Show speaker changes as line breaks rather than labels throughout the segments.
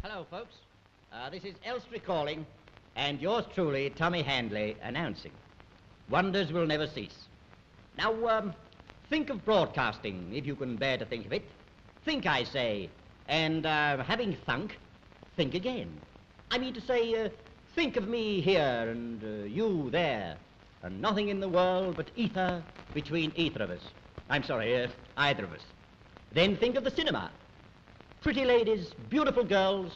Hello, folks. This is Elstree Calling, and yours truly, Tommy Handley, announcing. Wonders will never cease. Now, think of broadcasting, if you can bear to think of it. Think, I say, and having thunk, think again. I mean to say, think of me here and you there, and nothing in the world but ether between either of us. I'm sorry, either of us. Then think of the cinema. Pretty ladies, beautiful girls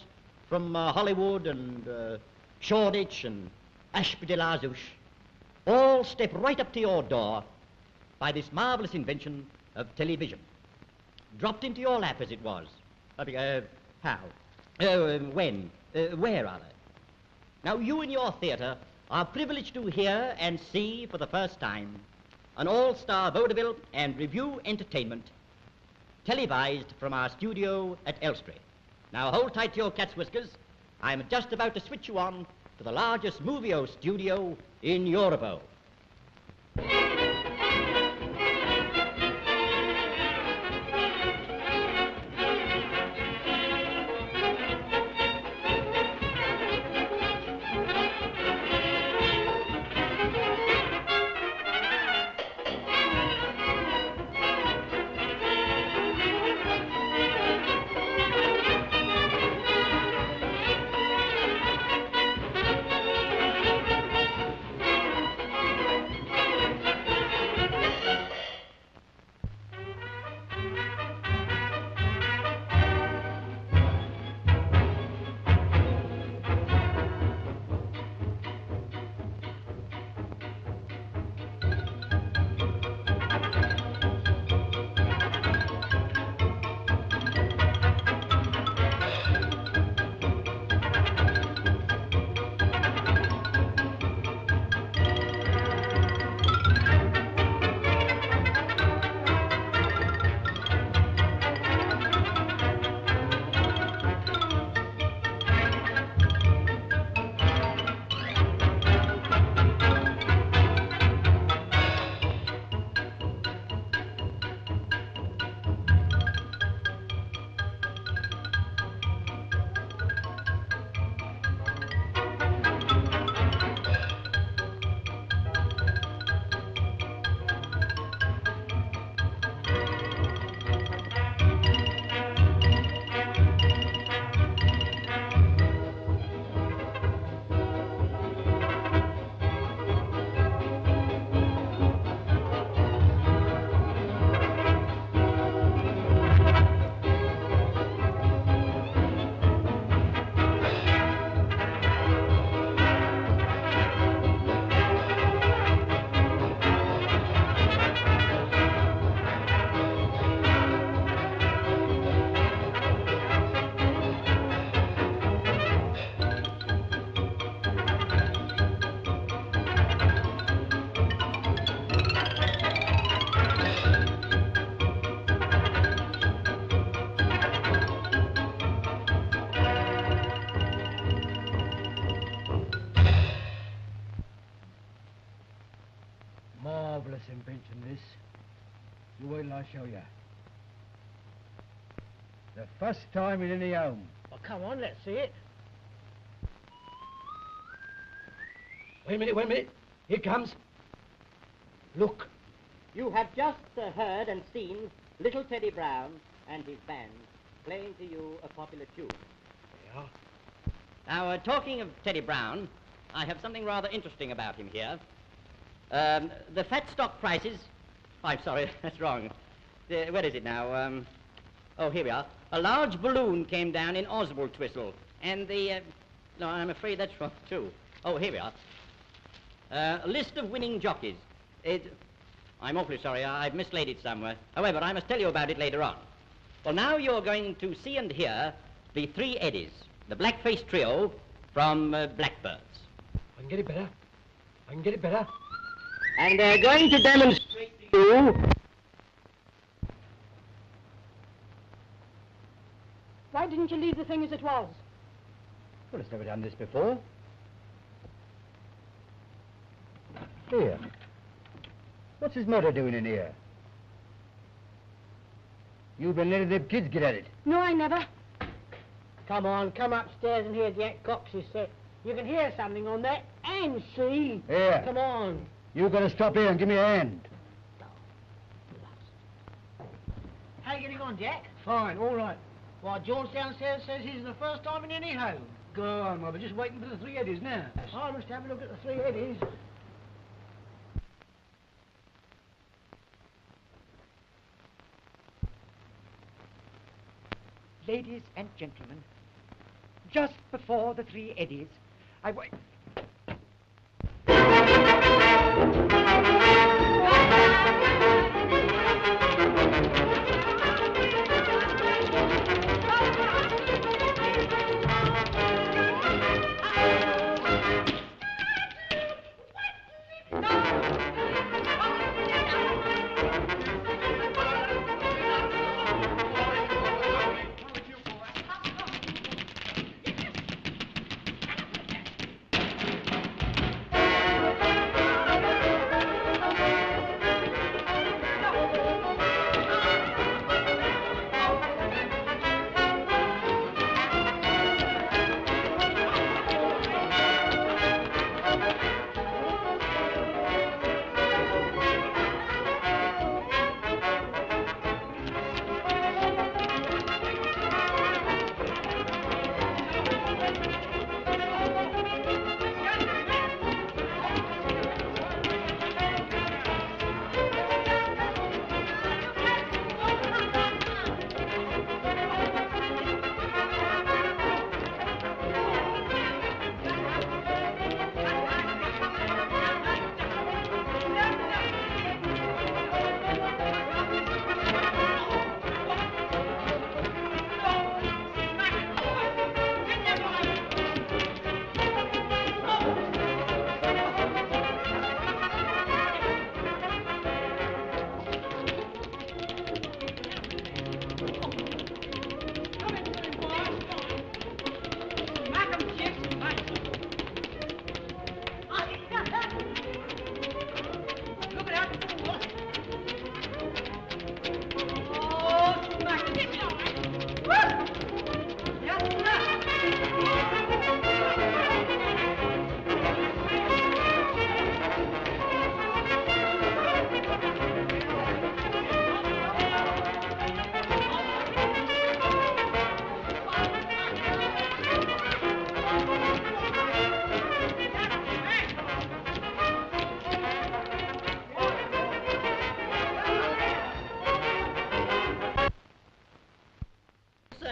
from Hollywood and Shoreditch and Ashby-de-la-Zouch all step right up to your door by this marvelous invention of television. Dropped into your lap as it was. How? When? Where, rather? Now, you in your theatre are privileged to hear and see for the first time an all-star vaudeville and revue entertainment televised from our studio at Elstree. Now, hold tight to your cat's whiskers. I'm just about to switch you on to the largest movie-o studio in Europe.
I'll show you. The first time in any home.
Well, come on, let's see it. Wait a minute. Here it comes. Look.
You have just heard and seen little Teddy Brown and his band playing to you a popular tune.
They are.
Now, talking of Teddy Brown, I have something rather interesting about him here. The fat stock prices... I'm sorry, that's wrong. Where is it now? Oh, here we are. A large balloon came down in Oswald-Twistle, and the... no, I'm afraid that's wrong, too. Oh, here we are. A list of winning jockeys. I'm awfully sorry, I've mislaid it somewhere. However, I must tell you about it later on. Well, now you're going to see and hear the Three Eddies, the black-faced trio from Blackbirds.
I can get it better.
And they're going to demonstrate to you...
Why didn't you leave the thing as it was?
Well, it's never done this before. Here. What's his mother doing in here? You've been letting them kids get at it.
No, I never.
Come on, come upstairs and hear Jack Cox's set. You can hear something on that and see.
Here.
Come on.
You've got to stop here and give me a hand.
How are you getting on, Jack? Fine, all right. Why, George downstairs says he's the first time in any home. Go on, Mother, just waiting for the Three Eddies now. I must have a look at the Three Eddies.
Ladies and gentlemen, just before the Three Eddies,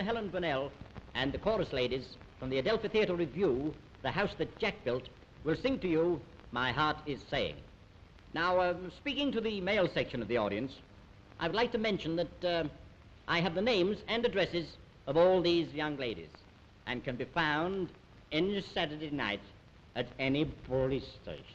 Helen Burnell and the chorus ladies from the Adelphi Theatre Review, The House That Jack Built, will sing to you My Heart Is Saying. Now, speaking to the male section of the audience, I would like to mention that I have the names and addresses of all these young ladies and can be found any Saturday night at any police station.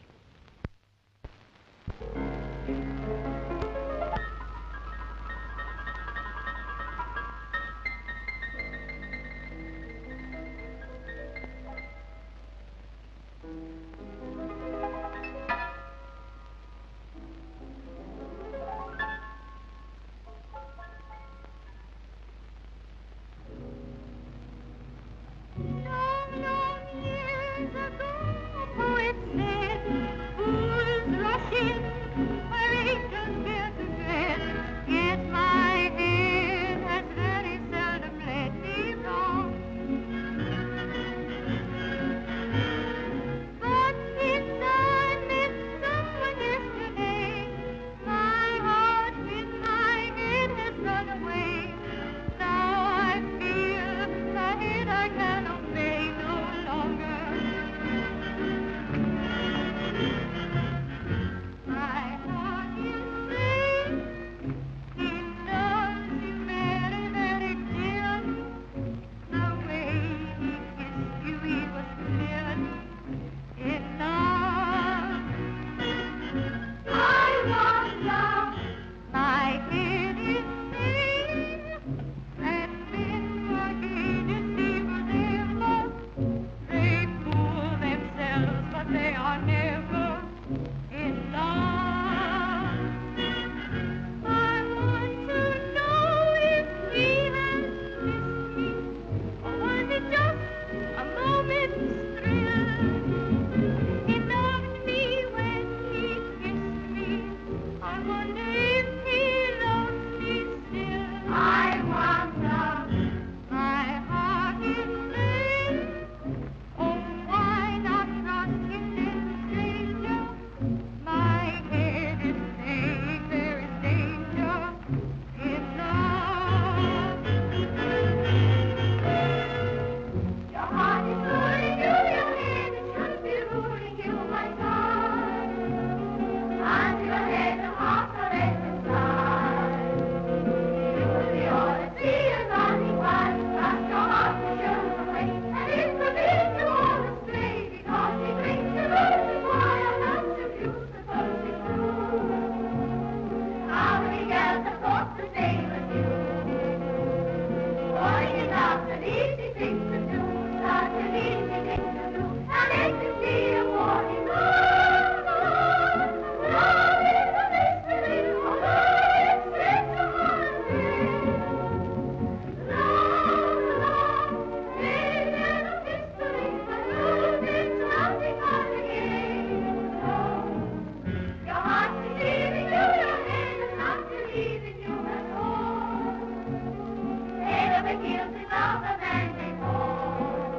guilty lover than before.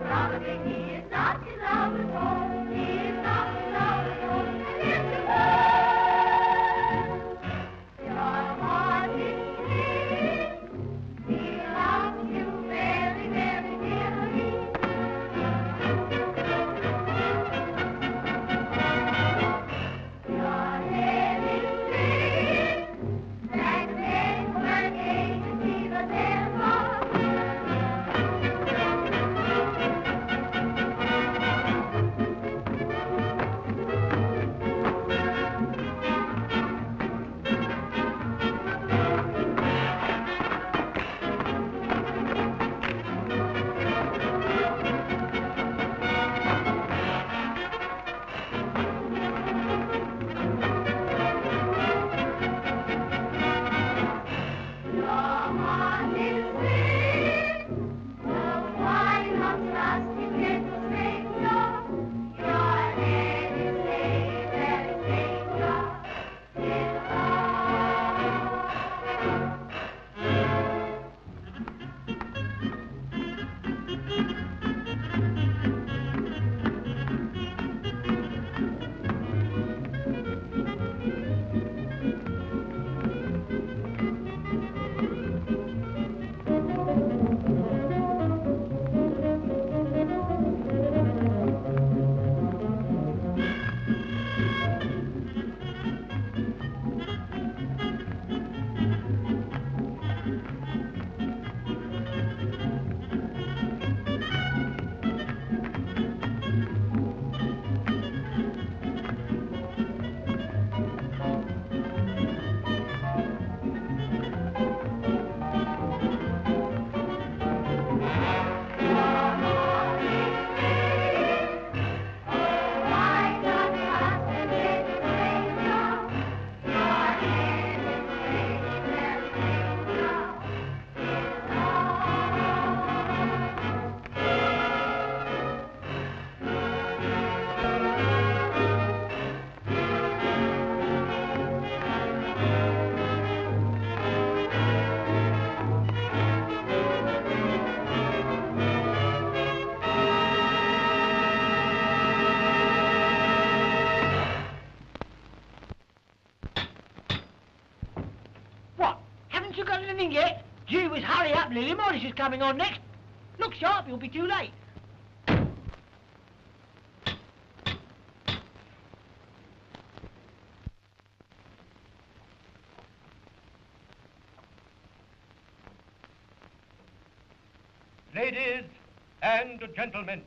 Probably he is not in love at all. He is not in love at all. And if you were, your heart is free. He loves you very, very dearly. Your head is free. Black men were gay to see the devil. Your heart is free. Oh, why not trust his gentle Savior? Your head is safe, very Savior. In
What? Haven't you got anything yet? Gee whiz, hurry up, Lily. Morris is coming on next. Look sharp, you'll be too late.
Ladies and gentlemen,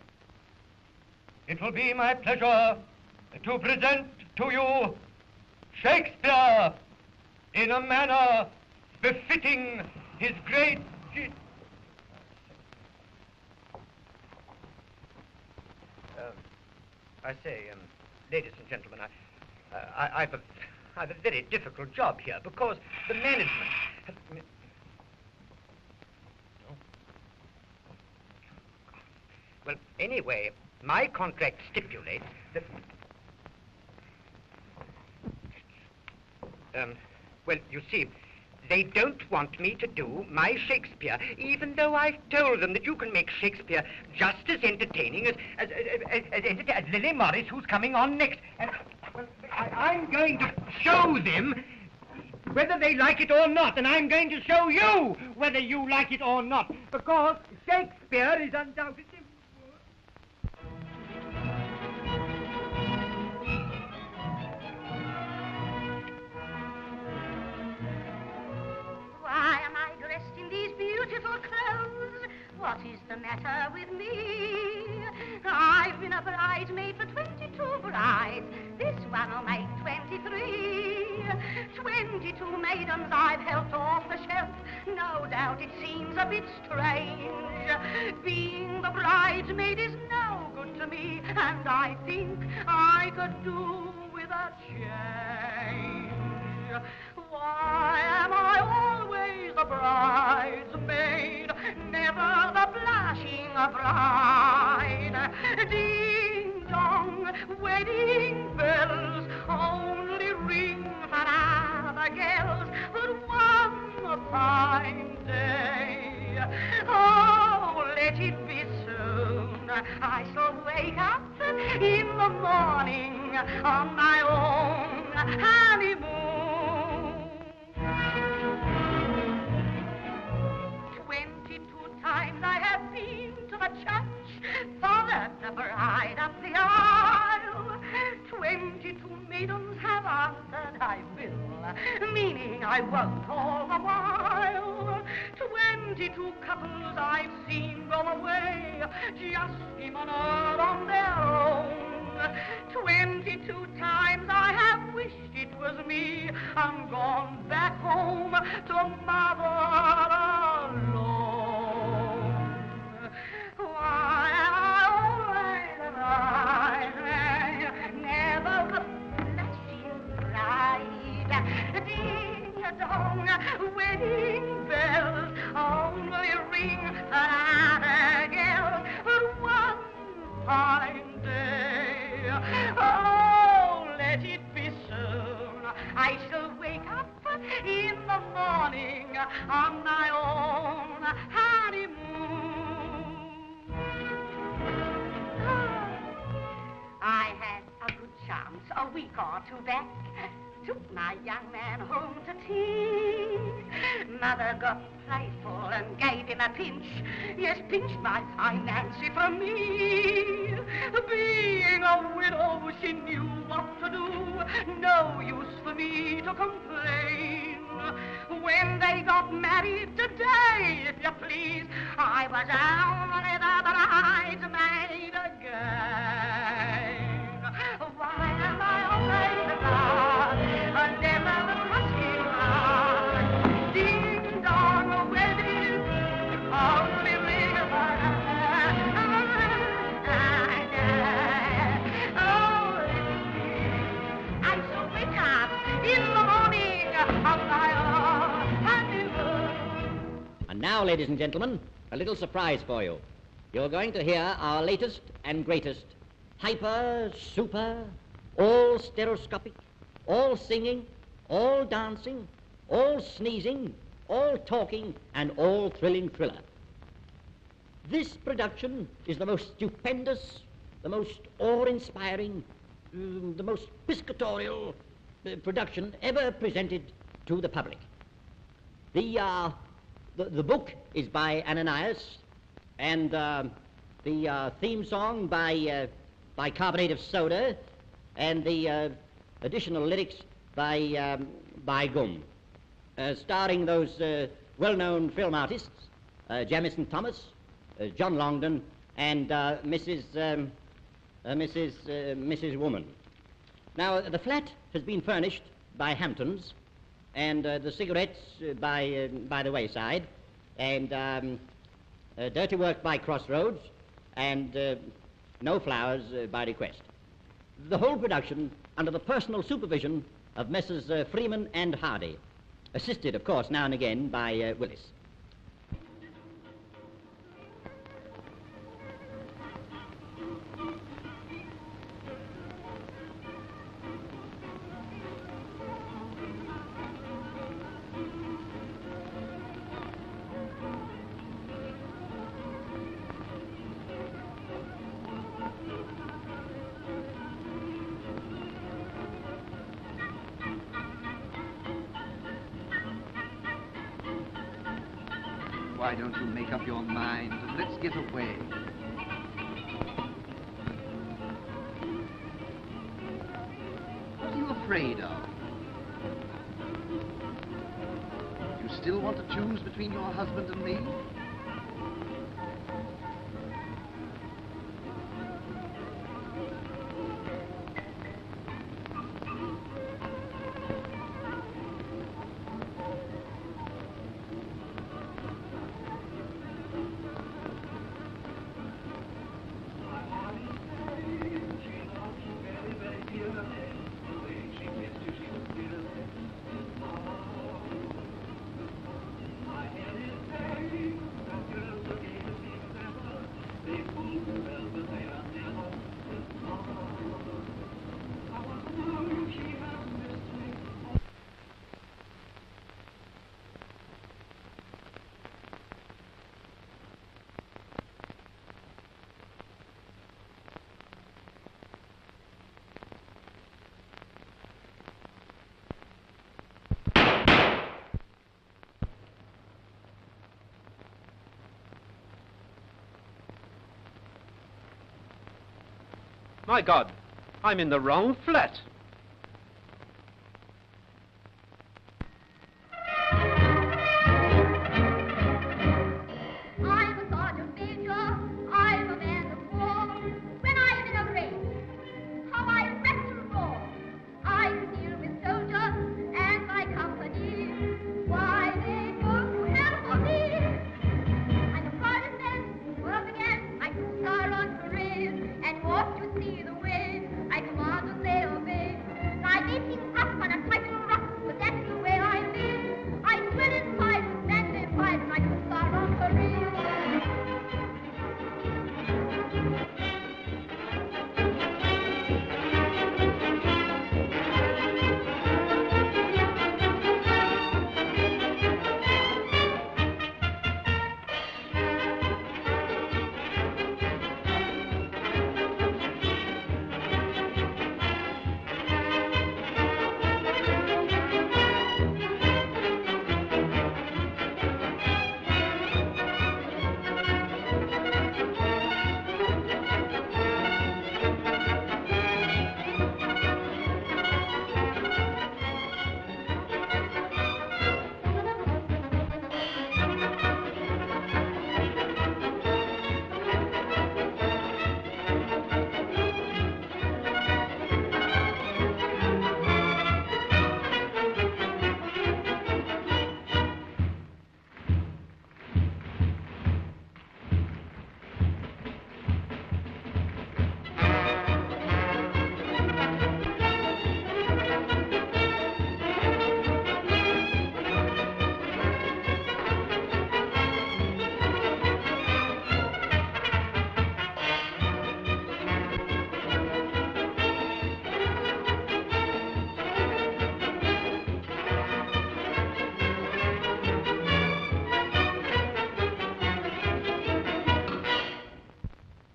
it will be my pleasure to present to you Shakespeare in a manner befitting his great... I say, ladies and gentlemen, I've a very difficult job here because the management... Well, anyway, my contract stipulates that... well, you see, they don't want me to do my Shakespeare, even though I've told them that you can make Shakespeare just as entertaining as Lily Morris, who's coming on next. And well, I'm going to show them whether they like it or not, and I'm going to show you whether you like it or not, because Shakespeare is undoubtedly...
Why am I dressed in these beautiful clothes? What is the matter with me? I've been a bridesmaid for 22 brides. This one will make 23. 22 maidens I've helped off the shelf. No doubt it seems a bit strange. Being the bridesmaid is no good to me, and I think I could do with a change. Why am I always the bridesmaid, never the blushing bride? Ding dong, wedding bells only ring for other girls, but one fine day on my own honeymoon. 22 times I have been to the church, followed the bride up the aisle. 22 maidens have answered, I will, meaning I won't all the while. 22 couples I've seen go away, just emerged on their own. 22 times I have wished it was me, I'm gone back home to mother alone. Why, I never a blushing bride. Ding-a-dong, wedding bells only ring another girl one fine day. Oh, let it be soon. I shall wake up in the morning on my own honeymoon. I had a good chance a week or two back. Took my young man home to tea. Mother got playful and gave him a pinch. Yes, pinched my fine Nancy for me. Being a widow, she knew what to do. No use for me to complain. When they got married today, if you please, I was only the bridesmaid again. Why am I always alone? A devil rusty man. Ding dong, a wedding, only ring a I shall wake up in the morning of my own honeymoon.
And now, ladies and gentlemen, a little surprise for you. You're going to hear our latest and greatest hyper, super, all stereoscopic, all singing, all dancing, all sneezing, all talking, and all thrilling thriller. This production is the most stupendous, the most awe-inspiring, the most piscatorial production ever presented to the public. The book is by Ananias, and the theme song by Carbonate of Soda, and the additional lyrics by Gum, starring those well-known film artists, Jamison Thomas, John Longden, and Mrs. Woman. Now, the flat has been furnished by Hamptons, and the cigarettes by the wayside, and dirty work by Crossroads, and no flowers by request. The whole production under the personal supervision of Messrs. Freeman and Hardy, assisted, of course, now and again by Willis.
Why don't you make up your mind and let's get away? What are you afraid of? You still want to choose between your husband and me?
My God, I'm in the wrong flat.
I'm a sergeant major, I'm a man of war. When I'm in a race, how I wrestle roar. I deal with soldiers and my company. Why they go to hell for me? I'm the proudest man, work again, I do star on parade. And won't you see the way I command and they obey? I may seem tough and a trifle rough, but that's the way I live. I swell inside and stand in pride, and I do star on parade.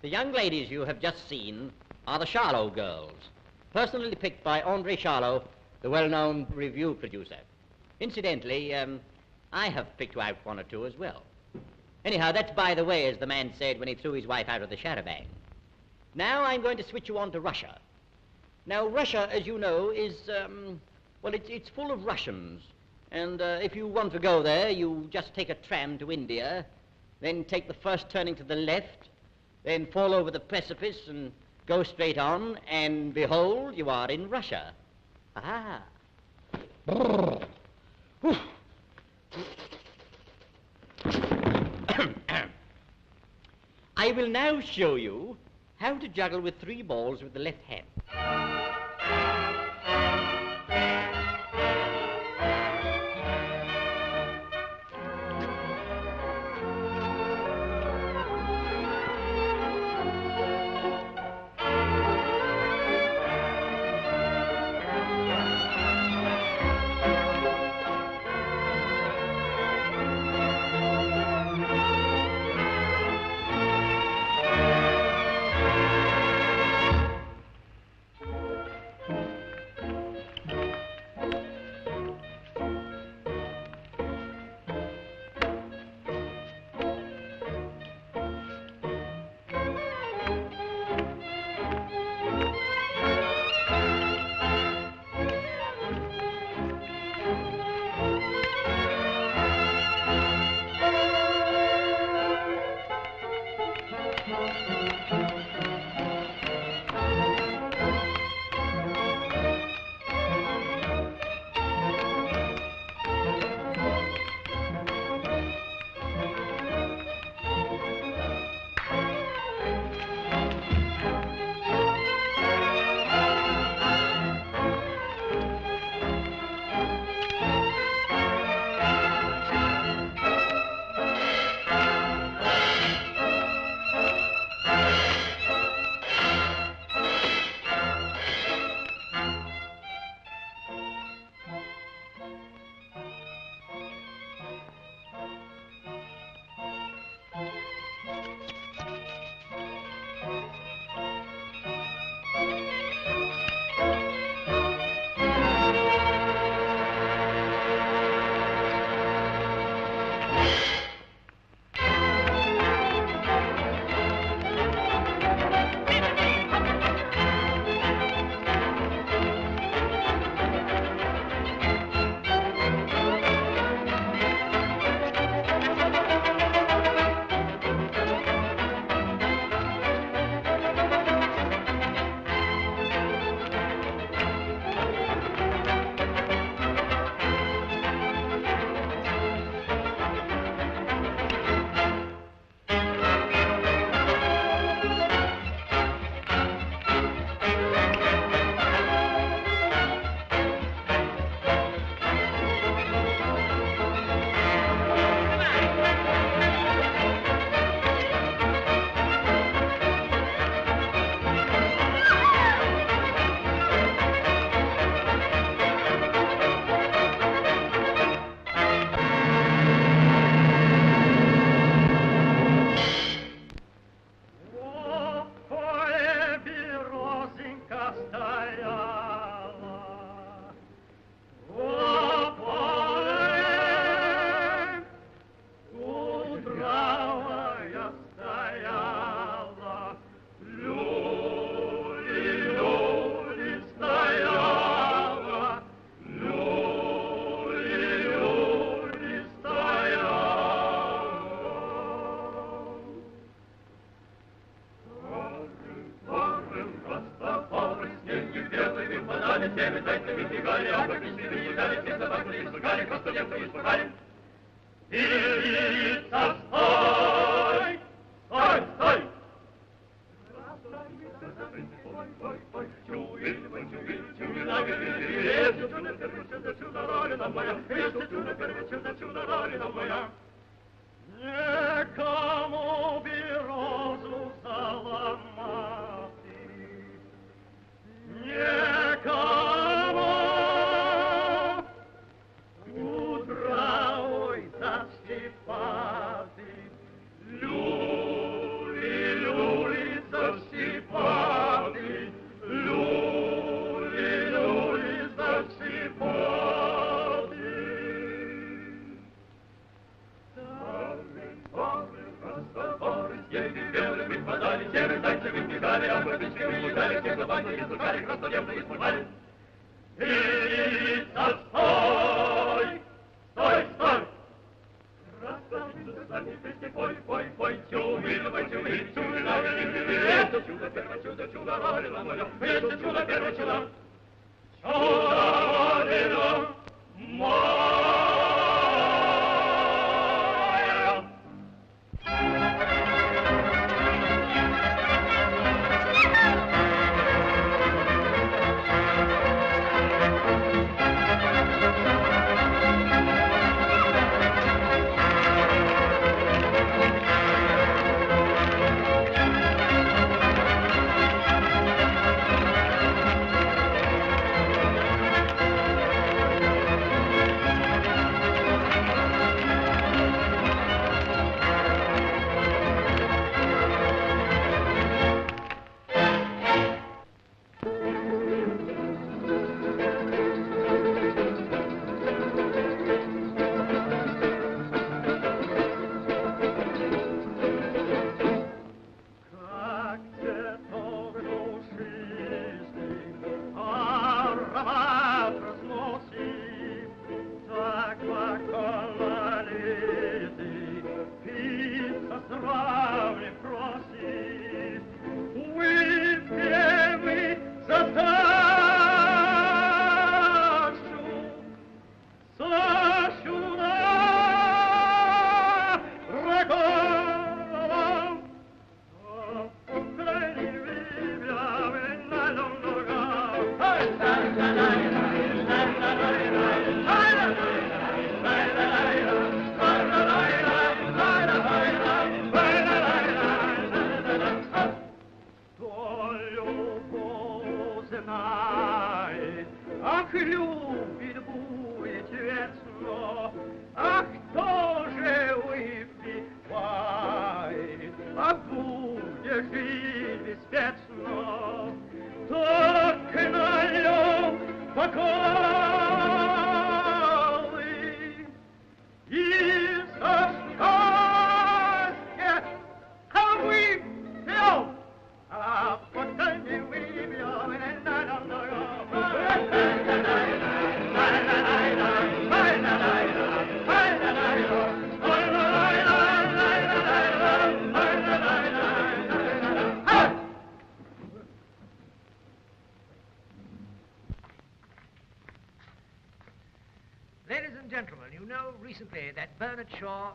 The young ladies you have just seen are the Charlot girls, personally picked by Andre Charlot, the well-known revue producer. Incidentally, I have picked out one or two as well. Anyhow, that's by the way, as the man said when he threw his wife out of the charabanc. Now I'm going to switch you on to Russia. Now, Russia, as you know, is, well, it's full of Russians. And if you want to go there, you just take a tram to India, then take the first turning to the left, then fall over the precipice and go straight on, and behold, you are in Russia. Ah. I will now show you how to juggle with 3 balls with the left hand.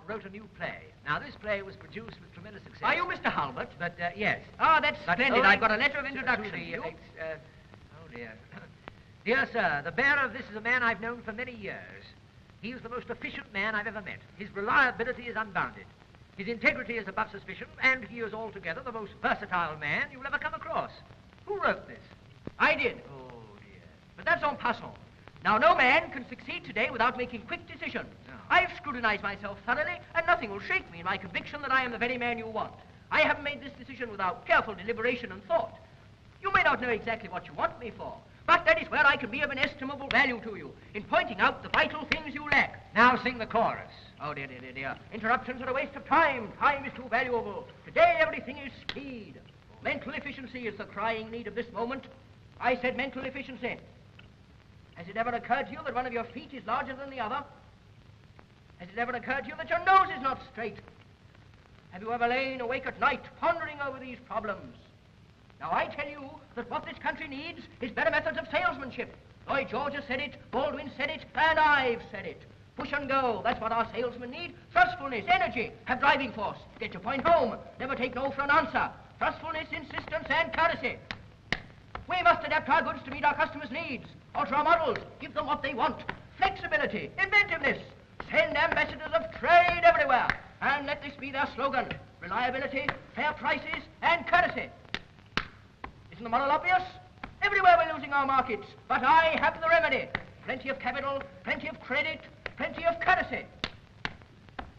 Wrote a new play. Now, this play was produced with tremendous success.
Are you Mr. Halbert?
But, yes.
Ah, that's splendid. I've got a letter of
To
introduction.
the,
You?
oh, dear. Dear sir, the bearer of this is a man I've known for many years. He is the most efficient man I've ever met. His reliability is unbounded. His integrity is above suspicion, and he is altogether the most versatile man you'll ever come across. Who wrote this?
I did.
Oh, dear.
But that's en passant. Now, no man can succeed today without making quick decisions.
No.
I've scrutinized myself thoroughly, and nothing will shake me in my conviction that I am the very man you want. I haven't made this decision without careful deliberation and thought. You may not know exactly what you want me for, but that is where I can be of inestimable value to you, in pointing out the vital things you lack.
Now sing the chorus.
Oh, dear, dear, dear, dear. Interruptions are a waste of time. Time is too valuable. Today, everything is speed. Mental efficiency is the crying need of this moment. I said mental efficiency. Has it ever occurred to you that one of your feet is larger than the other? Has it ever occurred to you that your nose is not straight? Have you ever lain awake at night pondering over these problems? Now, I tell you that what this country needs is better methods of salesmanship. Lloyd George has said it, Baldwin said it, and I've said it. Push and go, that's what our salesmen need. Trustfulness, energy, have driving force. Get your point home, never take no for an answer. Trustfulness, insistence, and courtesy. We must adapt our goods to meet our customers' needs. Alter our models, give them what they want. Flexibility, inventiveness. Send ambassadors of trade everywhere. And let this be their slogan. Reliability, fair prices, and courtesy. Isn't the moral obvious? Everywhere we're losing our markets, but I have the remedy. Plenty of capital, plenty of credit, plenty of courtesy.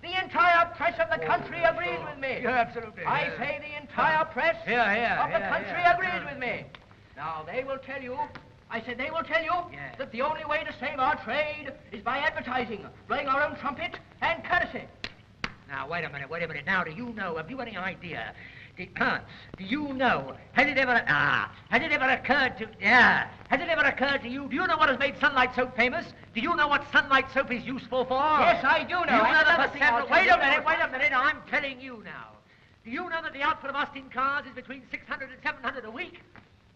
The entire press of the country agrees with me.
Yeah, absolutely.
I say the entire press of the country agrees with me. Now, they will tell you, I said they will tell you that the only way to save our trade is by advertising, blowing our own trumpet, and courtesy.
Now, wait a minute. Now, do you know, have you any idea? Do you know, has it ever occurred to you, do you know what has made Sunlight Soap famous? Do you know what Sunlight Soap is useful for?
Yes, I do know.
Wait a minute, I'm telling you now. Do you know that the output of Austin cars is between 600 and 700 a week?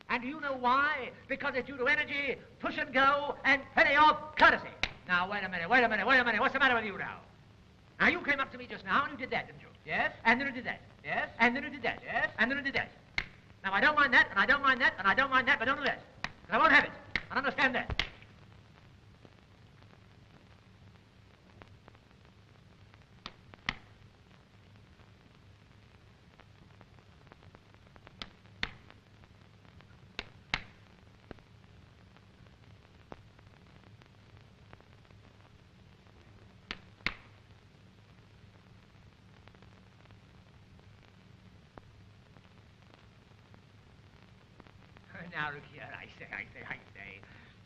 And do you know why? Because it's due to energy, push and go, and plenty of courtesy. Now, wait a minute. What's the matter with you now? Now, you came up to me just now and you did that, didn't you?
Yes.
And then you did that.
Yes.
And then you did that.
Yes.
And then you did that. Now, I don't mind that, and I don't mind that, and I don't mind that, but don't do that. And I won't have it. I understand that. Now, look here, I say.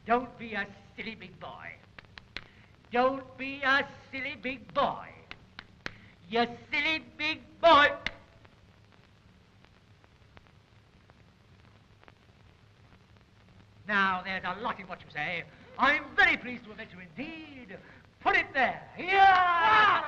Don't be a silly big boy. Don't be a silly big boy. You silly big boy. Now, there's a lot in what you say. I'm very pleased to have met you indeed. Put it there. Yeah!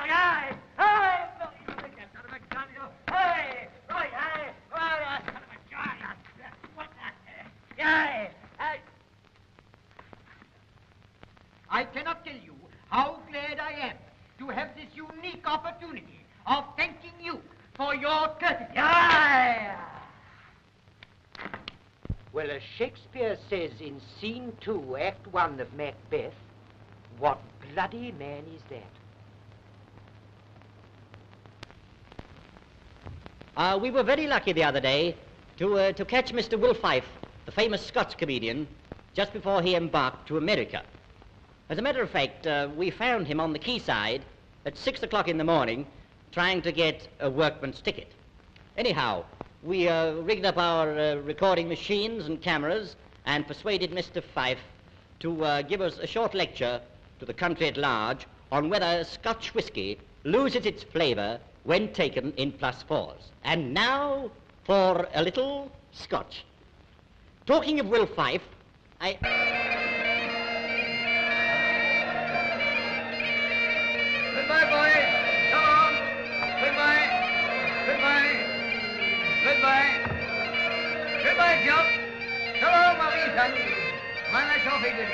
I cannot tell you how glad I am to have this unique opportunity of thanking you for your courtesy.
Well, as Shakespeare says in Scene 2, Act 1 of Macbeth, what bloody man is that?
We were very lucky the other day to catch Mr. Will Fife, the famous Scots comedian, just before he embarked to America. As a matter of fact, we found him on the quayside at 6 o'clock in the morning trying to get a workman's ticket. Anyhow, we rigged up our recording machines and cameras and persuaded Mr. Fife to give us a short lecture to the country at large on whether Scotch whisky loses its flavour when taken in +4s. And now for a little Scotch. Talking of Will Fife,
Goodbye, boys. Come on. Goodbye. Goodbye, Joe. Come on, my wee son. Man, that's awfully good.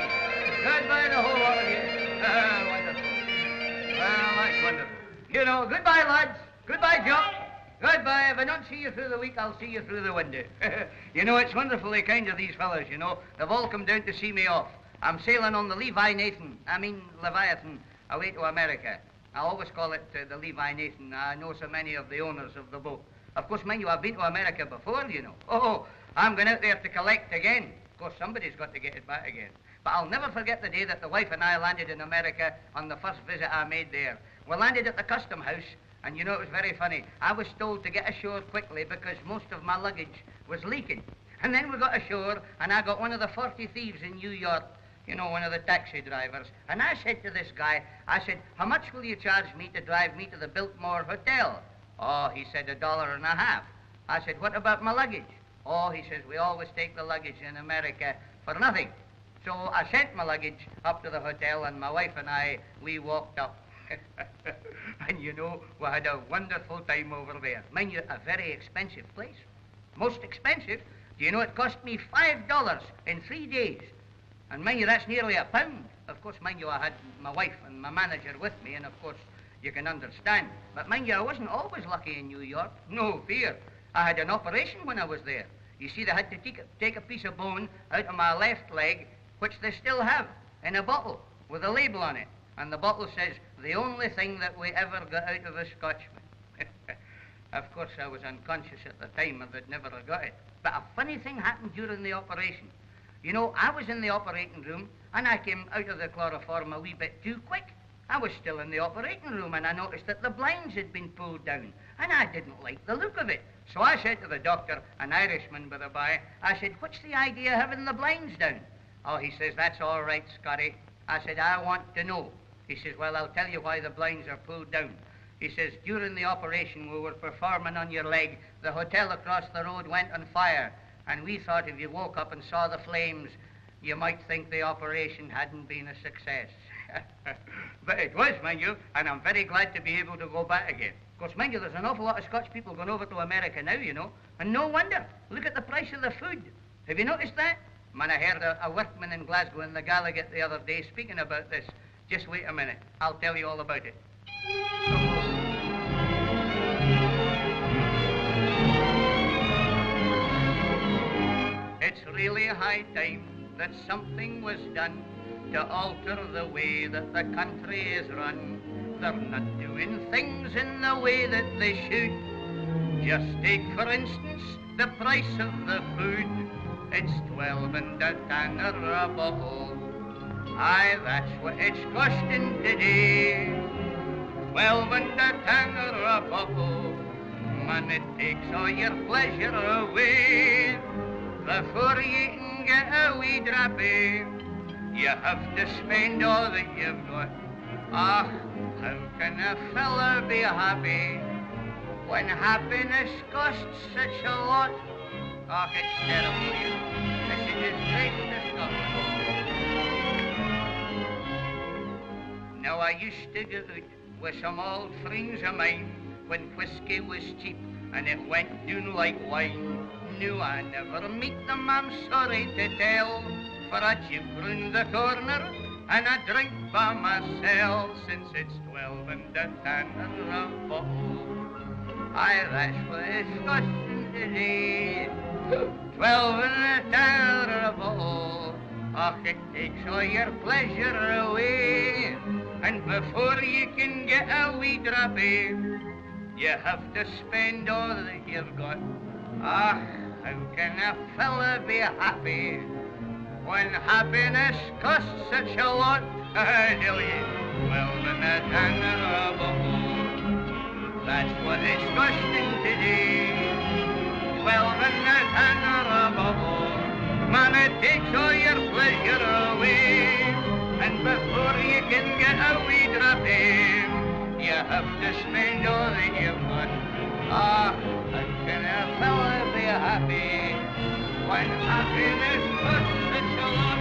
Goodbye, the whole lot of you. Wonderful. Well, that's wonderful. You know, goodbye, lads. Goodbye, Joe. Goodbye. If I don't see you through the week, I'll see you through the window. You know, it's wonderfully kind of these fellows, you know. They've all come down to see me off. I'm sailing on the Leviathan, away to America. I always call it the Levi Nathan. I know so many of the owners of the boat. Of course, mind you, I've been to America before, you know. Oh, I'm going out there to collect again. Of course, somebody's got to get it back again. But I'll never forget the day that the wife and I landed in America on the first visit I made there. We landed at the custom house, and you know, it was very funny. I was told to get ashore quickly because most of my luggage was leaking. And then we got ashore, and I got one of the 40 thieves in New York, you know, one of the taxi drivers. And I said to this guy, I said, how much will you charge me to drive me to the Biltmore Hotel? Oh, he said, $1.50. I said, what about my luggage? Oh, he says, we always take the luggage in America for nothing. So I sent my luggage up to the hotel, and my wife and I, we walked up. And you know, we had a wonderful time over there. Mind you, a very expensive place. Most expensive. Do you know, it cost me $5 in 3 days And mind you, that's nearly £1. Of course, mind you, I had my wife and my manager with me, and of course, you can understand. But mind you, I wasn't always lucky in New York. No fear. I had an operation when I was there. You see, they had to take a piece of bone out of my left leg, which they still have, in a bottle with a label on it. And the bottle says, the only thing that we ever got out of a Scotchman. Of course, I was unconscious at the time and they'd never have got it. But a funny thing happened during the operation. You know, I was in the operating room and I came out of the chloroform a wee bit too quick. I was still in the operating room and I noticed that the blinds had been pulled down and I didn't like the look of it. So I said to the doctor, an Irishman by the by, I said, what's the idea of having the blinds down? Oh, he says, that's all right, Scotty. I said, I want to know. He says, well, I'll tell you why the blinds are pulled down. He says, during the operation we were performing on your leg, the hotel across the road went on fire, and we thought if you woke up and saw the flames, you might think the operation hadn't been a success. But it was, mind you, and I'm very glad to be able to go back again. Of course, mind you, there's an awful lot of Scotch people going over to America now, you know, and no wonder. Look at the price of the food. Have you noticed that? Man, I heard a workman in Glasgow in the Gallagher the other day speaking about this. Just wait a minute. I'll tell you all about it. It's really high time that something was done to alter the way that the country is run. They're not doing things in the way that they should. Just take, for instance, the price of the food. It's 12 and a tanner a bottle. Aye, that's what it's costing today. 12 and a tanner a bottle. Man, it takes all your pleasure away. Before you can get a wee drappy, you have to spend all that you've got. Ah, how can a fella be happy when happiness costs such a lot? Oh, it's terrible, you know. This is just straight to Scotland. Now, I used to go out with some old friends of mine when whiskey was cheap and it went down like wine. No, I never meet them, I'm sorry to tell, for I chip round the corner and I drink by myself, since it's 12 and a tanner a bottle. Aye, that's what it's costing today. 12 and a tanner a bottle. Och, it takes all your pleasure away. And before you can get a wee drappy, you have to spend all that you've got. Ah, how can a fella be happy when happiness costs such a lot? I tell you, 12 and a tanner a bottle. That's what it's costing today. 12 and a tanner a bottle. Man, it takes all your pleasure away. And before you can get a wee drappy, you have to spend all that you've got. Ah, how can a fella be happy when happiness costs such a lot?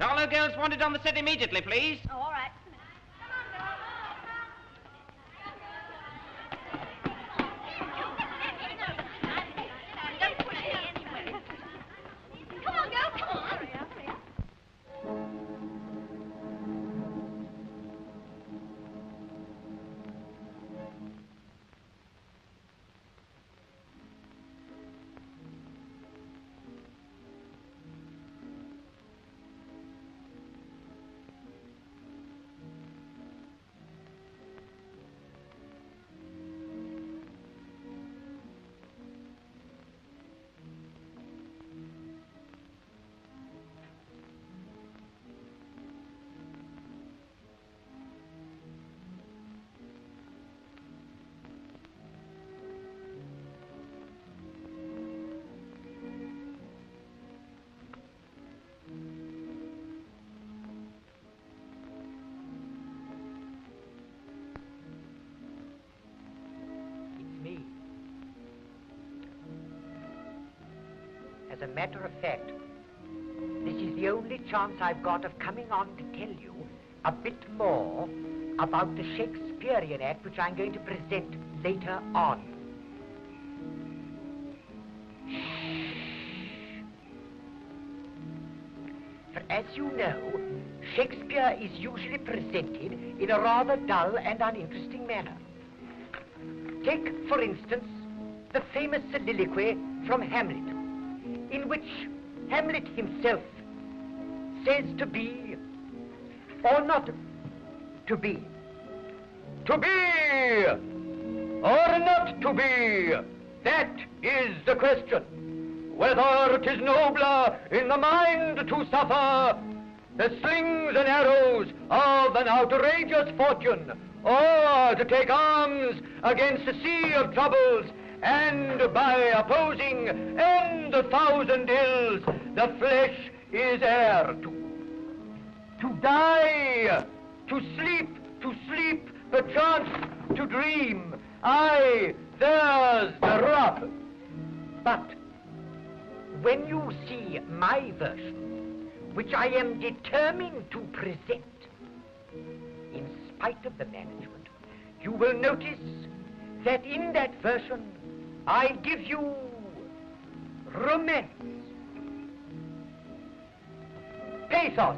All the girls wanted on the set immediately, please.
Oh, all right. Come on, girls, come on.
As a matter of fact, this is the only chance I've got of coming on to tell you a bit more about the Shakespearean act which I'm going to present later on.
For as you know, Shakespeare is usually presented in a rather dull and uninteresting manner. Take, for instance, the famous soliloquy from Hamlet, in which Hamlet himself says to be, or not to be. To be, or not to be, that is the question. Whether 'tis nobler in the mind to suffer the slings and arrows of an outrageous fortune, or to take arms against a sea of troubles, and by opposing end 1,000 ills the flesh is heir to. To die, to sleep, perchance to dream, aye, there's the rub. But when you see my version, which I am determined to present, in spite of the management, you will notice that in that version I give you romance, pathos,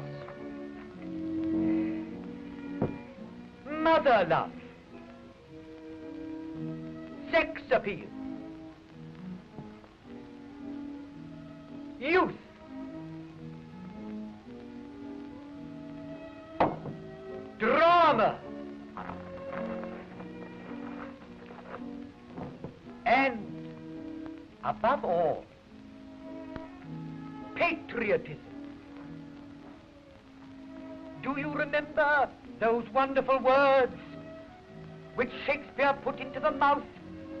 mother love, sex appeal, youth, drama, and, above all, patriotism. Do you remember those wonderful words which Shakespeare put into the mouth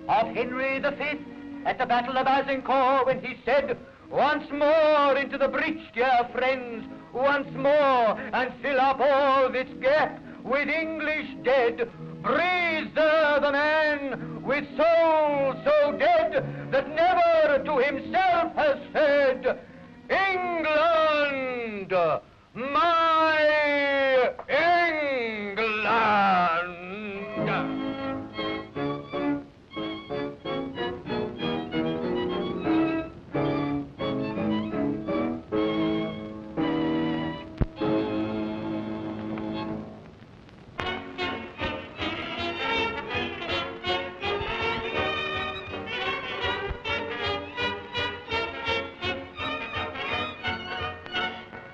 of Henry V at the Battle of Azincourt, when he said, "Once more into the breach, dear friends, once more, and fill up all this gap with English dead. Breathe there the man with soul so dead that never to himself has said, England, my England."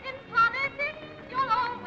In politics, you'll always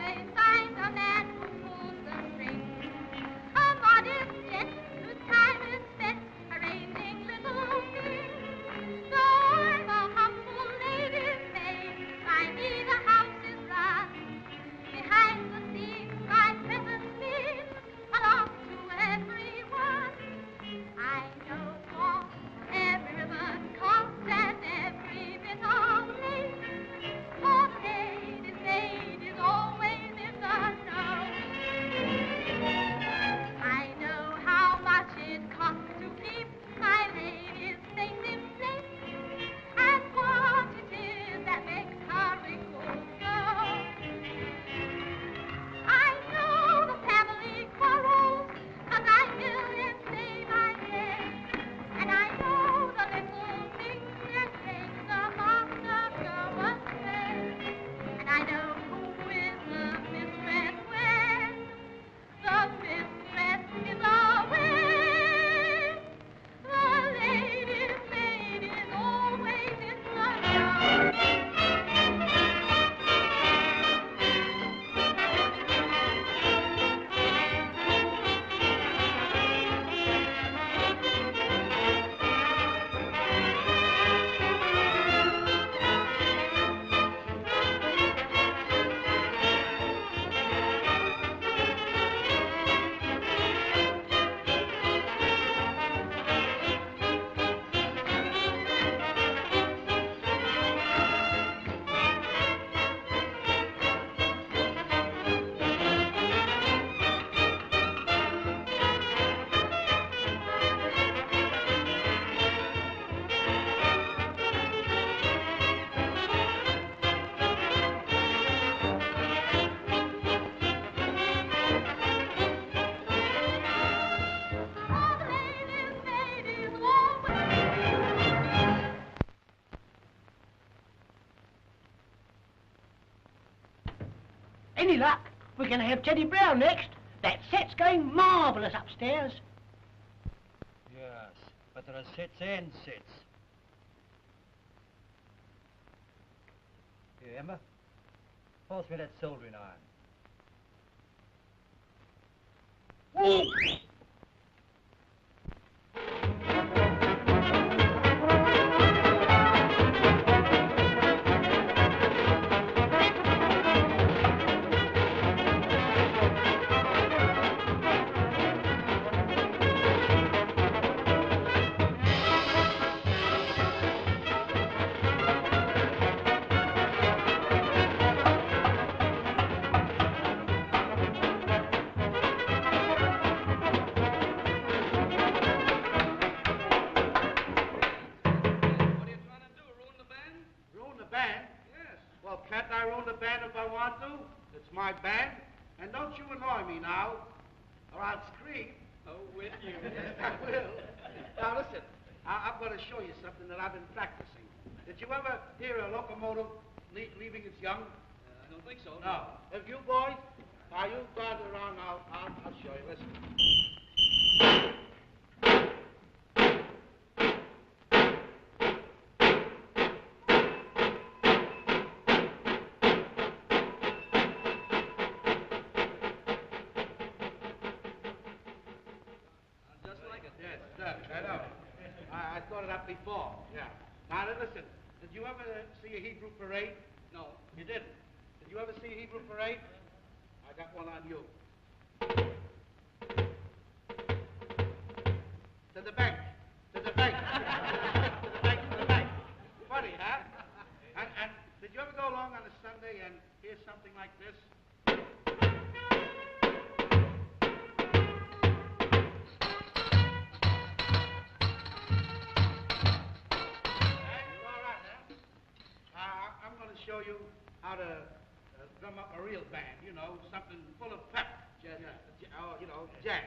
Any luck, we're going to have Teddy Brown next. That set's going marvellous upstairs.
Yes, but there are sets and sets. Here, Emma, pass me that soldering iron.
My band, and don't you annoy me now, or I'll scream. Oh, will you? Yes, I will. Now listen, I'm going to show you something that I've been practicing. Did you ever hear a locomotive leaving its young? I don't think so. No. Have you boys? Now you guys around now. I'll show you. Listen. I know. I thought it up before. Yeah. Now listen. Did you ever see a Hebrew parade? No, you didn't. Did you ever see a Hebrew parade? I got one on you. To the bank. To the bank. To the bank. To the bank. Funny, huh? And did you ever go along on a Sunday and hear something like this? Show you how to drum up a real band, you know, something full of pep. Jazz. Yeah. Oh, you know, jazz.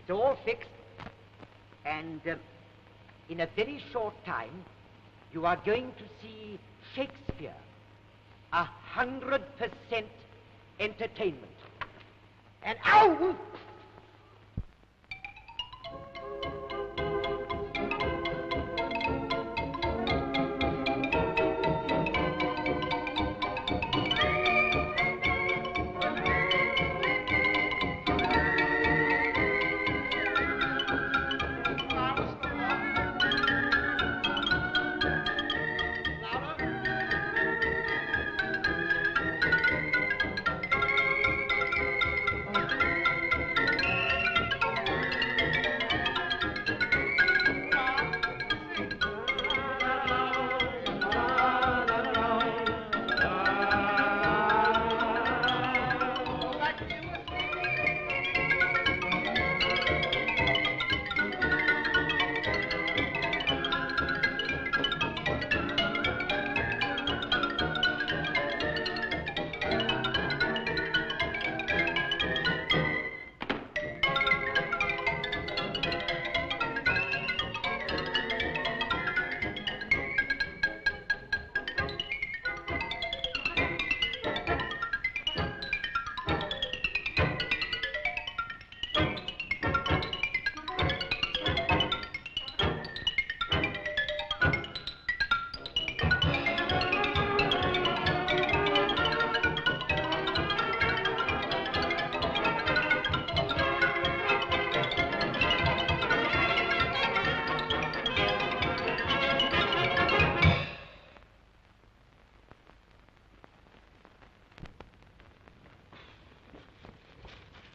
It's all fixed, and in a very short time, you are going to see Shakespeare, 100% entertainment. And ow!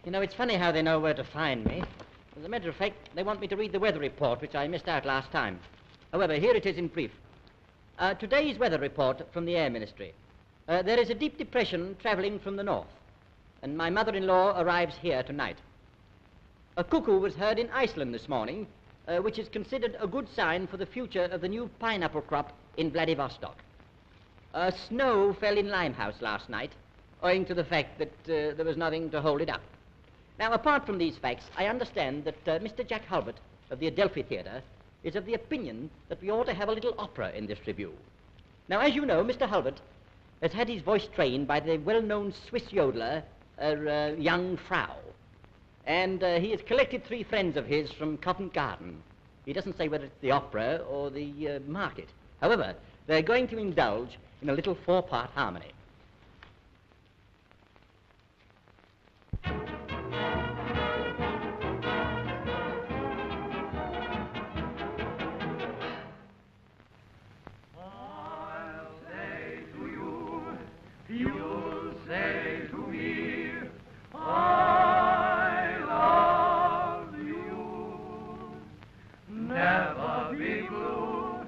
You know, it's funny how they know where to find me. As a matter of fact, they want me to read the weather report, which I missed out last time. However, here it is in brief. Today's weather report from the Air Ministry. There is a deep depression travelling from the north, and my mother-in-law arrives here tonight. A cuckoo was heard in Iceland this morning, which is considered a good sign for the future of the new pineapple crop in Vladivostok. Snow fell in Limehouse last night, owing to the fact that there was nothing to hold it up. Now, apart from these facts, I understand that Mr. Jack Hulbert of the Adelphi Theatre is of the opinion that we ought to have a little opera in this review. Now, as you know, Mr. Hulbert has had his voice trained by the well-known Swiss yodeler, young Frau. And he has collected 3 friends of his from Covent Garden. He doesn't say whether it's the opera or the market. However, they're going to indulge in a little 4-part harmony.
You'll say to me, I love you. Never be blue,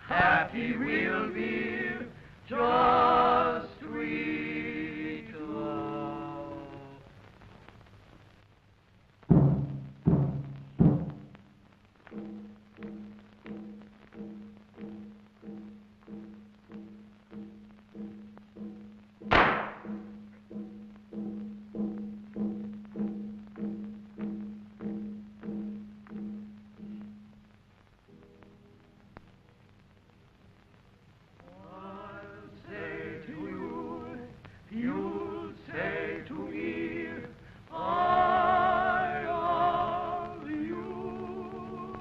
happy we'll be, just sweet love. You'll say to me, I love you.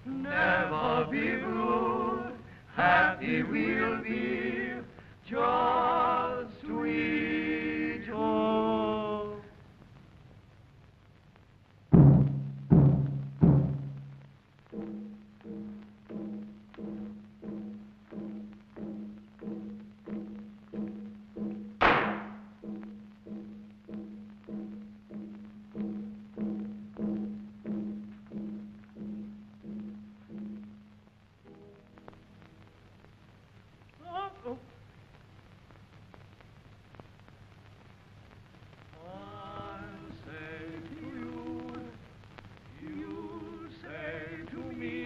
Never be blue, happy we'll be, just sweet love. I'll say to you, you say to me,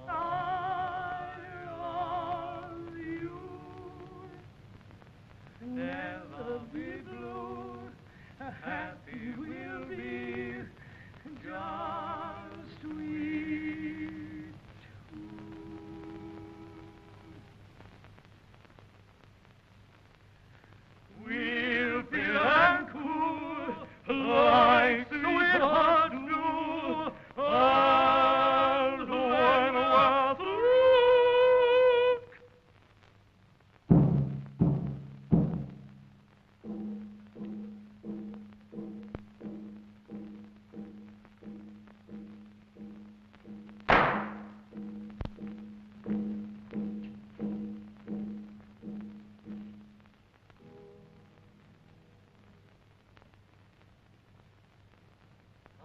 I love you. Never be blue, happy we'll be, just sweet. We'll be and cool, like sweethearts do, and when we're through.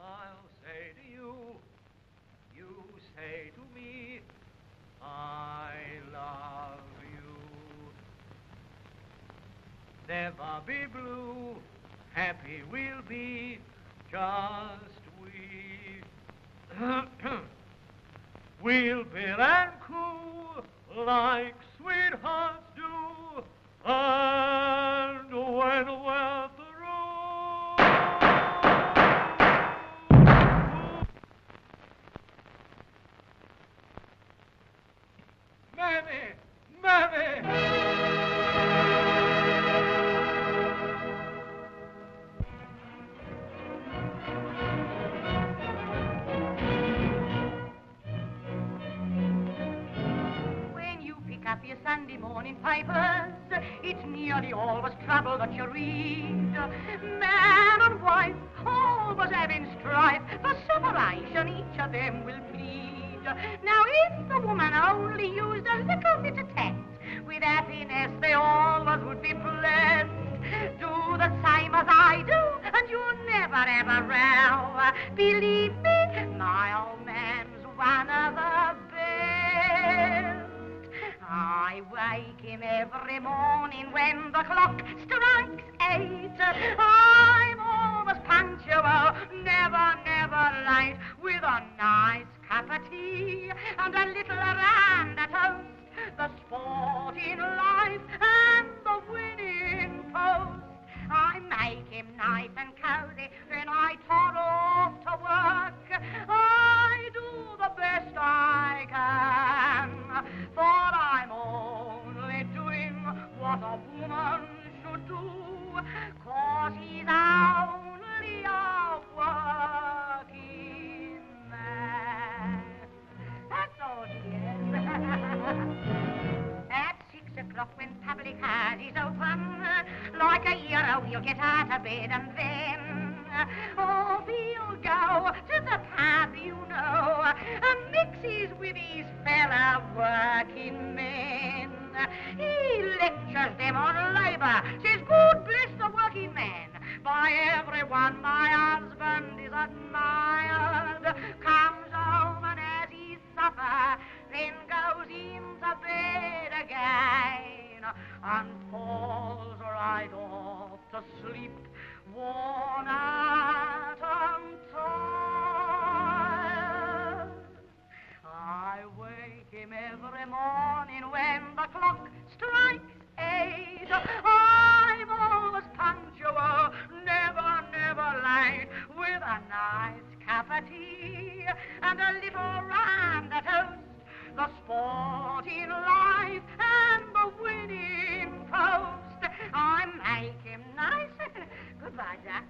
I'll say to you, you say to me, I love you. Never be blue, happy we'll be, just we. We'll be and cool, like sweethearts do, and when we're through. Mammy! Mammy!
When you pick up your Sunday morning papers, it's nearly always trouble that you read. Man and wife always having strife, for separation each of them will plead. Now if the woman only used a little bit of tact, with happiness they always would be blessed. Do the same as I do, and you'll never ever row. Believe me, my old man's one of the best. I wake him every morning when the clock strikes 8. I'm always punctual, never, never late, with a nice cup of tea and a little round to toast. The sport in life and the winning post. I make him nice and cozy when I toddle off to work. I do the best I can, for I'm only doing what a woman should do, 'cause he's only a working man. That's all he is. At 6 o'clock when public house is open, like a hero he'll get out of bed and then off he'll go to the pub, you know, and mixes with his fellow working men. He lectures them on labour, says God bless the working man. By everyone my husband is admired, comes home and has his supper, then goes into bed again and falls right off to sleep, worn out and tired. I wake him every morning when the clock strikes 8. I'm always punctual, never, never late, with a nice cup of tea and a little round to toast. The sport in life and the winning post. I make him nice. Goodbye, Jack.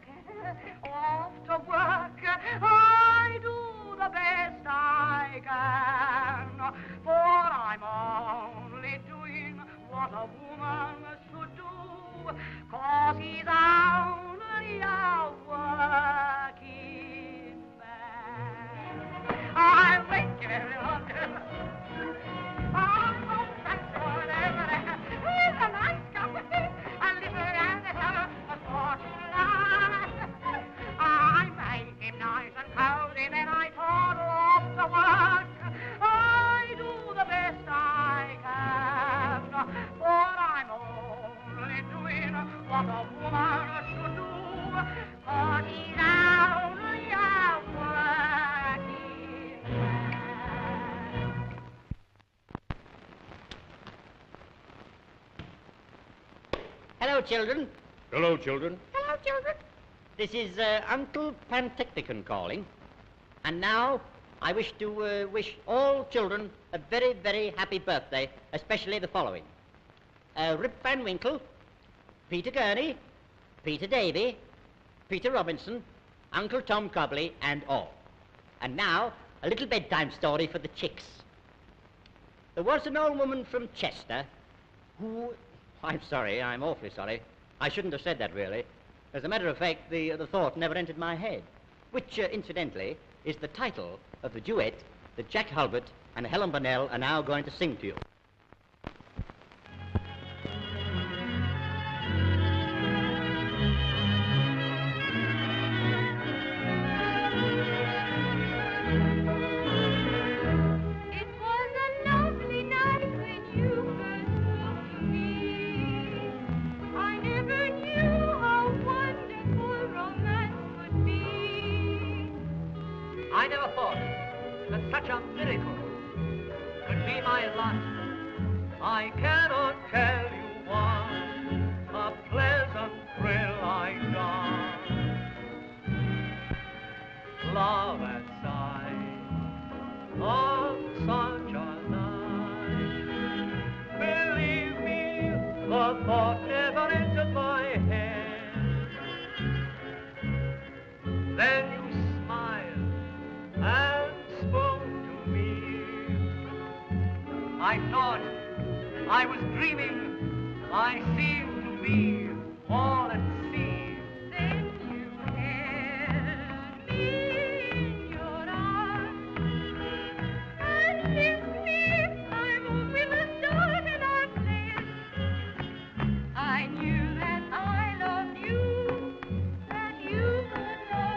Off to work. I do the best I can, for I'm only doing what a woman should do, 'cause he's only a working man. I wake him every morning. Oh, that's whatever. Here's a nice cup of tea, a little round the hour, a fortune life. I make him nice and cozy, then I toddle off to work. I do the best I can, for I'm only doing what a woman should do, 'cause he's only a working man.
Hello, children.
Hello, children.
Hello, children. This is Uncle Pantechnicon calling. And now I wish to wish all children a very, very happy birthday, especially the following. Rip Van Winkle, Peter Gurney, Peter Davy, Peter Robinson, Uncle Tom Cobley, and all. And now, a little bedtime story for the chicks. There was an old woman from Chester who... I'm sorry, I'm awfully sorry. I shouldn't have said that, really. As a matter of fact, the thought never entered my head, which, incidentally, is the title of the duet that Jack Hulbert and Helen Burnell are now going to sing to you.
I never thought that such a miracle could be my lot. I cannot tell you what a pleasant thrill I got. Love at sight of such a night. Believe me, the thought never entered my head. Then you smiled and spoke to me. I thought I was dreaming. I seemed to be all at sea. Then you held me in your arms and kissed me. I'm with a start in our place. I knew that I loved you, that you could love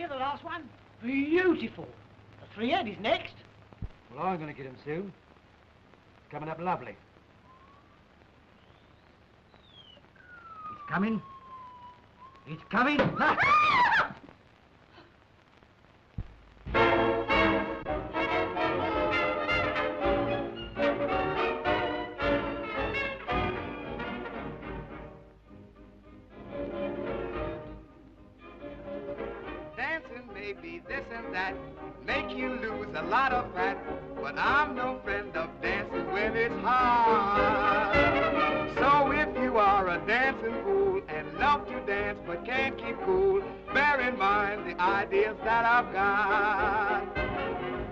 hear the last one? Beautiful. The three-head is next.
Well, I'm going to get him soon. It's coming up lovely. He's coming. He's coming.
Dancing may be this and that, make you lose a lot of fat, but I'm no friend of dancing when it's hard. So if you are a dancing fool and love to dance but can't keep cool, bear in mind the ideas that I've got.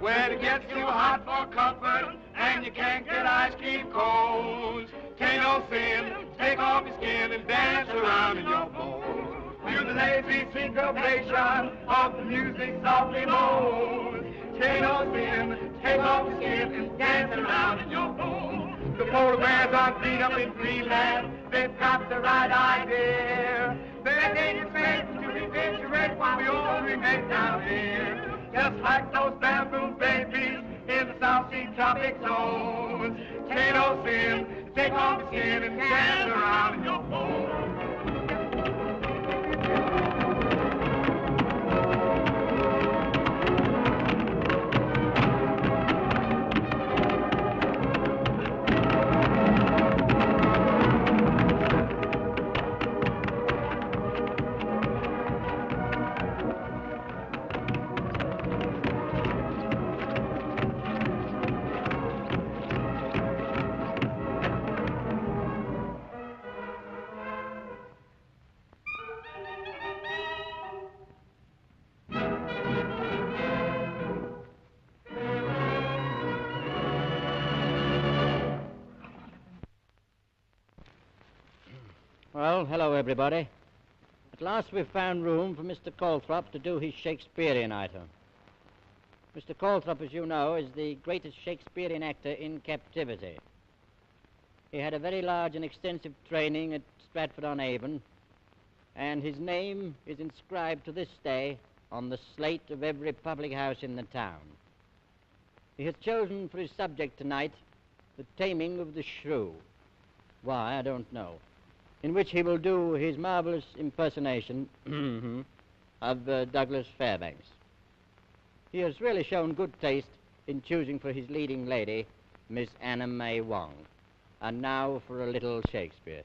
When it gets too hot for comfort and you can't get ice cream cones, tain't no sin, take off your skin and dance around in your bowl. Feel the lazy syncopation of the music softly moans. Tain't no sin, take off your skin and dance around in your bowl. The polar bears are freed up in Greenland, they've got the right idea. They're dangerous faith to reventurate while we all remain down here. Just like those bamboo babies in the South Sea tropic zones. Tain't no sin, take off your skin and dance around in your bowl.
Well, hello, everybody. At last we've found room for Mr. Calthrop to do his Shakespearean item. Mr. Calthrop, as you know, is the greatest Shakespearean actor in captivity. He had a very large and extensive training at Stratford-on-Avon, and his name is inscribed to this day on the slate of every public house in the town. He has chosen for his subject tonight the taming of the shrew. Why, I don't know. In which he will do his marvelous impersonation of Douglas Fairbanks. He has really shown good taste in choosing for his leading lady, Miss Anna May Wong. And now for a little Shakespeare.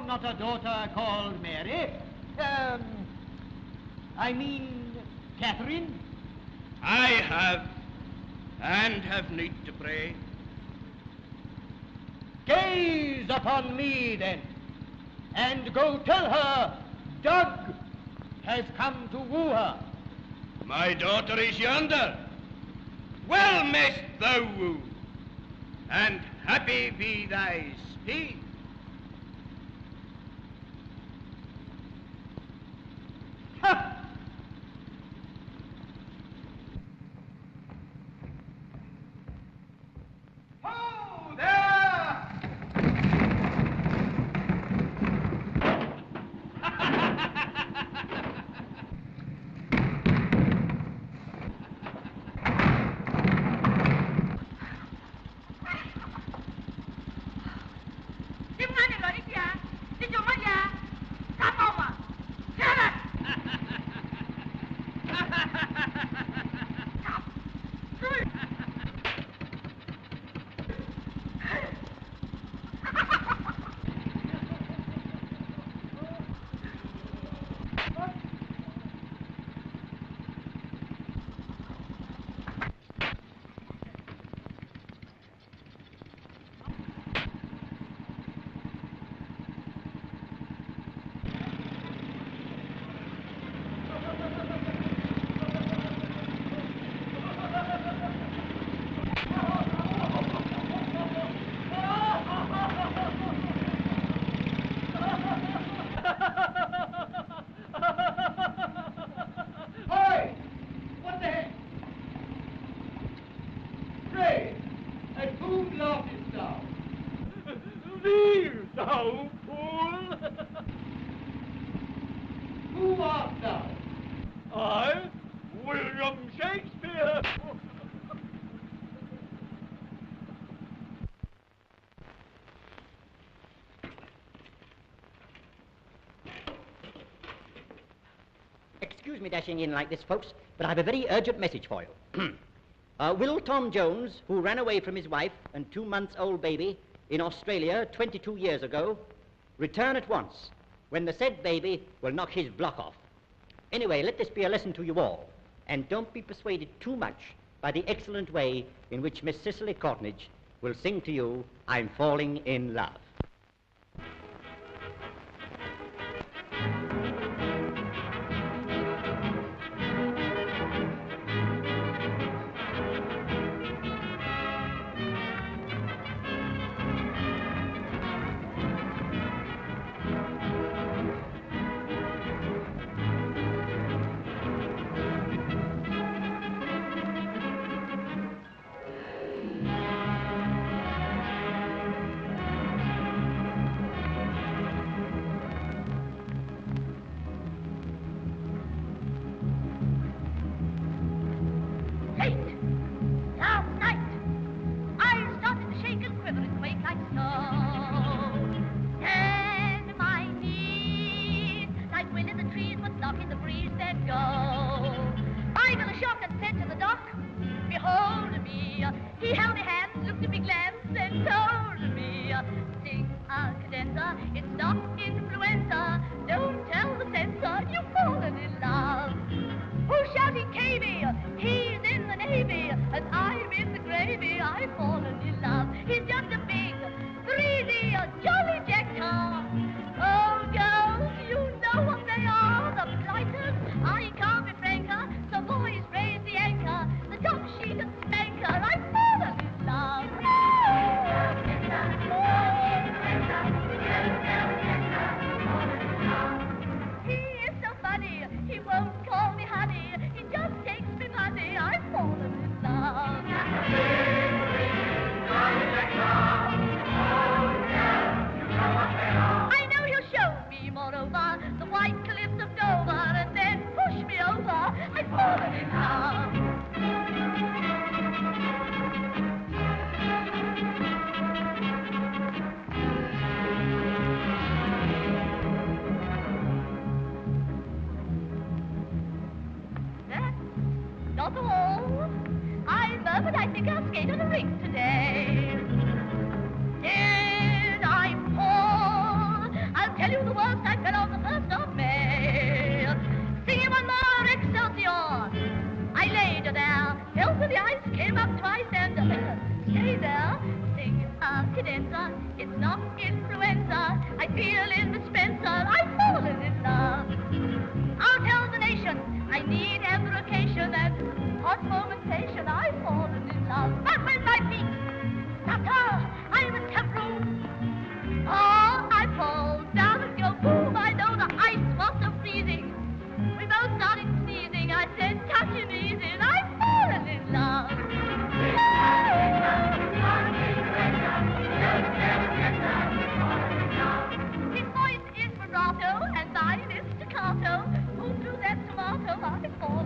Not a daughter called Mary? I mean, Catherine?
I have, and have need to pray.
Gaze upon me, then, and go tell her Doug has come to woo her.
My daughter is yonder. Well mayst thou woo, and happy be thy speed. Pray, at whom laughest thou? Thee, thou fool! Who art thou? I, William Shakespeare.
Excuse me dashing in like this, folks, but I've a very urgent message for you. Will Tom Jones, who ran away from his wife and 2-month-old baby in Australia 22 years ago, return at once, when the said baby will knock his block off. Anyway, let this be a lesson to you all, and don't be persuaded too much by the excellent way in which Miss Cicely Courtnidge will sing to you, I'm Falling in Love.
He held my hand, looked at me glance, and told me, sing a cadenza, it's not influenza. Don't tell the censor you've fallen in love. Oh, shouting Cavey, he's in the Navy, and I'm in the gravy. I've fallen in love. He's just a big, greasy, jolly Jack-tar. Oh, girls, you know what they are, the blighters. I can't be franker, so boys raise the anchor, the top sheet and spanker. I've fallen in love. He is so funny, he won't call me honey, he just takes me money. I've fallen in love. I know he'll show me, moreover, the white cliffs of Dover, and then push me over. I've fallen in love. Not all. But I think I'll skate on a rink today. Did I fall? I'll tell you the worst. I fell on the 1st of May. Singing one more Excelsior. I laid there, fell to the ice, came up twice, and stayed there. Sing a cadenza, it's not influenza. I feel in the Spencer, I've fallen in love. I'll tell the nation I need embrocation and hot fomentation. I've fallen in love. But when my feet stutter, I'm a temporal. Oh, I fall down and go boom. I know the ice was so freezing. We both started sneezing. I said, touch him easy, and I've fallen in love. His voice is vibrato and mine is staccato. Who threw that tomato? I've fallen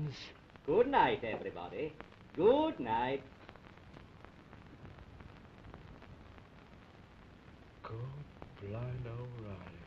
friends.
Good night, everybody. Good night.
Good blind O'Reilly.